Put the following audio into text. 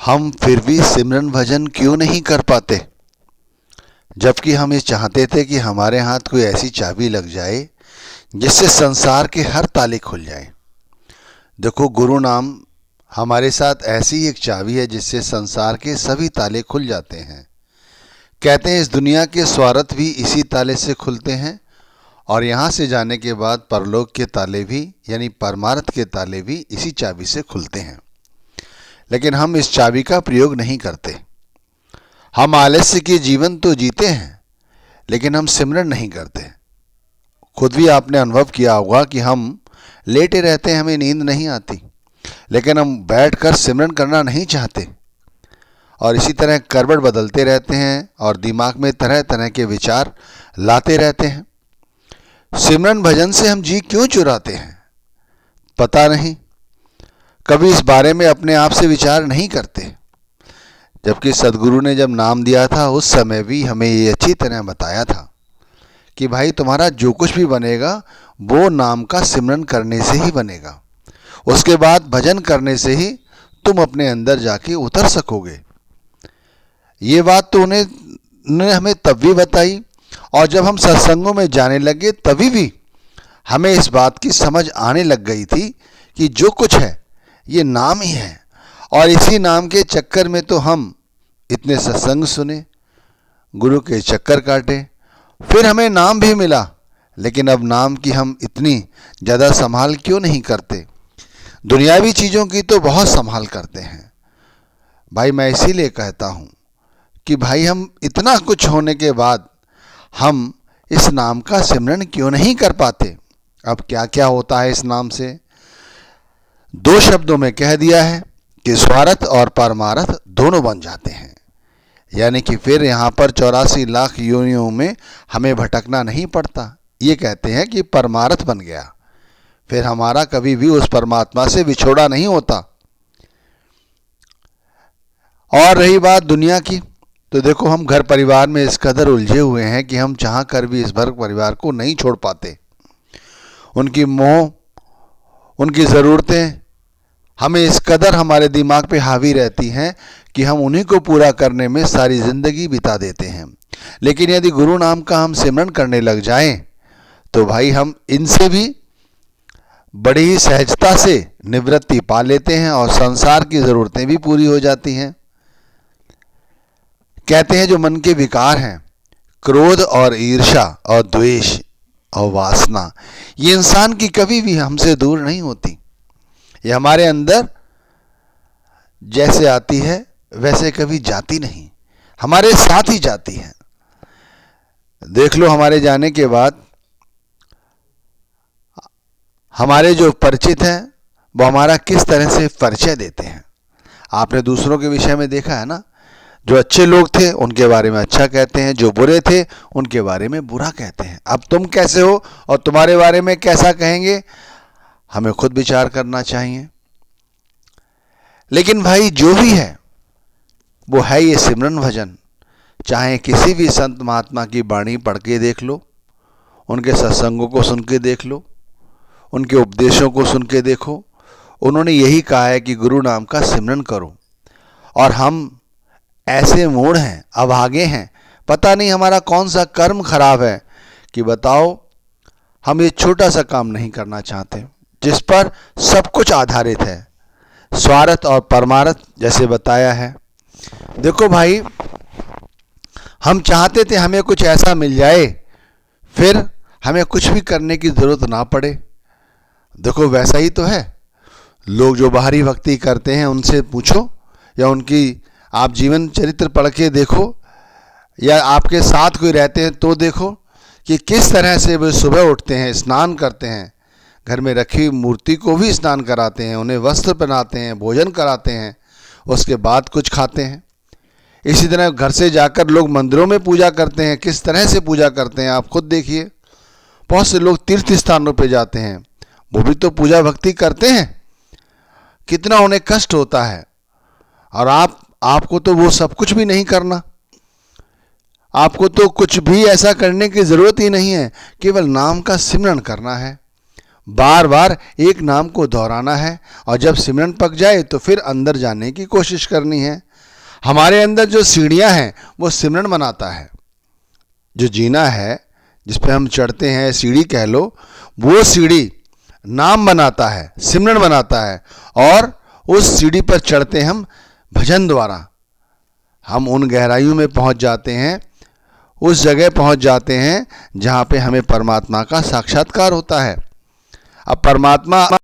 हम फिर भी सिमरन भजन क्यों नहीं कर पाते, जबकि हम ये चाहते थे कि हमारे हाथ कोई ऐसी चाबी लग जाए जिससे संसार के हर ताले खुल जाए। देखो, गुरु नाम हमारे साथ ऐसी एक चाबी है जिससे संसार के सभी ताले खुल जाते हैं। कहते हैं इस दुनिया के स्वार्थ भी इसी ताले से खुलते हैं और यहाँ से जाने के बाद परलोक के ताले भी यानी परमार्थ के ताले भी इसी चाबी से खुलते हैं। लेकिन हम इस चाबी का प्रयोग नहीं करते। हम आलस्य के जीवन तो जीते हैं, लेकिन हम सिमरन नहीं करते। खुद भी आपने अनुभव किया होगा कि हम लेटे रहते हैं, हमें नींद नहीं आती, लेकिन हम बैठकर सिमरन करना नहीं चाहते और इसी तरह करवट बदलते रहते हैं और दिमाग में तरह तरह के विचार लाते रहते हैं। सिमरन भजन से हम जी क्यों चुराते हैं, पता नहीं। कभी इस बारे में अपने आप से विचार नहीं करते, जबकि सदगुरु ने जब नाम दिया था उस समय भी हमें ये अच्छी तरह बताया था कि भाई तुम्हारा जो कुछ भी बनेगा वो नाम का सिमरन करने से ही बनेगा। उसके बाद भजन करने से ही तुम अपने अंदर जाके उतर सकोगे। ये बात तो उन्होंने हमें तब भी बताई और जब हम सत्संगों में जाने लगे तभी भी हमें इस बात की समझ आने लग गई थी कि जो कुछ है ये नाम ही है। और इसी नाम के चक्कर में तो हम इतने सत्संग सुने, गुरु के चक्कर काटे, फिर हमें नाम भी मिला। लेकिन अब नाम की हम इतनी ज़्यादा संभाल क्यों नहीं करते। दुनियावी चीज़ों की तो बहुत संभाल करते हैं भाई। मैं इसीलिए कहता हूँ कि भाई हम इतना कुछ होने के बाद हम इस नाम का सिमरन क्यों नहीं कर पाते। अब क्या क्या होता है इस नाम से, दो शब्दों में कह दिया है कि स्वार्थ और परमार्थ दोनों बन जाते हैं। यानी कि फिर यहाँ पर 84 लाख योनियों में हमें भटकना नहीं पड़ता। ये कहते हैं कि परमार्थ बन गया, फिर हमारा कभी भी उस परमात्मा से विछोड़ा नहीं होता। और रही बात दुनिया की, तो देखो हम घर परिवार में इस कदर उलझे हुए हैं कि हम चाह कर भी इस भर परिवार को नहीं छोड़ पाते। उनकी मोह, उनकी ज़रूरतें हमें इस कदर हमारे दिमाग पे हावी रहती हैं कि हम उन्हीं को पूरा करने में सारी ज़िंदगी बिता देते हैं। लेकिन यदि गुरु नाम का हम सिमरन करने लग जाएं तो भाई हम इनसे भी बड़ी ही सहजता से निवृत्ति पा लेते हैं और संसार की ज़रूरतें भी पूरी हो जाती हैं। कहते हैं जो मन के विकार हैं, क्रोध और ईर्ष्या और द्वेष और वासना, ये इंसान की कभी भी हमसे दूर नहीं होती। ये हमारे अंदर जैसे आती है वैसे कभी जाती नहीं, हमारे साथ ही जाती है। देख लो हमारे जाने के बाद हमारे जो परिचित हैं वो हमारा किस तरह से परिचय देते हैं। आपने दूसरों के विषय में देखा है ना, जो अच्छे लोग थे उनके बारे में अच्छा कहते हैं, जो बुरे थे उनके बारे में बुरा कहते हैं। अब तुम कैसे हो और तुम्हारे बारे में कैसा कहेंगे, हमें खुद विचार करना चाहिए। लेकिन भाई जो भी है वो है ये सिमरन भजन। चाहे किसी भी संत महात्मा की वाणी पढ़ के देख लो, उनके सत्संगों को सुन के देख लो, उनके उपदेशों को सुन के देखो, उन्होंने यही कहा है कि गुरु नाम का सिमरन करो। और हम ऐसे मूढ़ हैं, अभागे हैं, पता नहीं हमारा कौन सा कर्म खराब है कि बताओ हम ये छोटा सा काम नहीं करना चाहते जिस पर सब कुछ आधारित है, स्वार्थ और परमार्थ जैसे बताया है। देखो भाई, हम चाहते थे हमें कुछ ऐसा मिल जाए फिर हमें कुछ भी करने की ज़रूरत ना पड़े। देखो वैसा ही तो है। लोग जो बाहरी भक्ति करते हैं उनसे पूछो, या उनकी आप जीवन चरित्र पढ़ के देखो, या आपके साथ कोई रहते हैं तो देखो कि किस तरह से वे सुबह उठते हैं, स्नान करते हैं, घर में रखी मूर्ति को भी स्नान कराते हैं, उन्हें वस्त्र पहनाते हैं, भोजन कराते हैं, उसके बाद कुछ खाते हैं। इसी तरह घर से जाकर लोग मंदिरों में पूजा करते हैं, किस तरह से पूजा करते हैं आप खुद देखिए। बहुत से लोग तीर्थ स्थानों पे जाते हैं, वो भी तो पूजा भक्ति करते हैं, कितना उन्हें कष्ट होता है। और आपको तो वो सब कुछ भी नहीं करना, आपको तो कुछ भी ऐसा करने की ज़रूरत ही नहीं है, केवल नाम का सिमरन करना है। बार बार एक नाम को दोहराना है और जब सिमरन पक जाए तो फिर अंदर जाने की कोशिश करनी है। हमारे अंदर जो सीढ़ियां हैं वो सिमरन बनाता है। जो जीना है जिस पे हम चढ़ते हैं, सीढ़ी कह लो, वो सीढ़ी नाम बनाता है, सिमरन बनाता है। और उस सीढ़ी पर चढ़ते हम भजन द्वारा। हम उन गहराइयों में पहुंच जाते हैं, उस जगह पहुंच जाते हैं जहां पे हमें परमात्मा का साक्षात्कार होता है। अब परमात्मा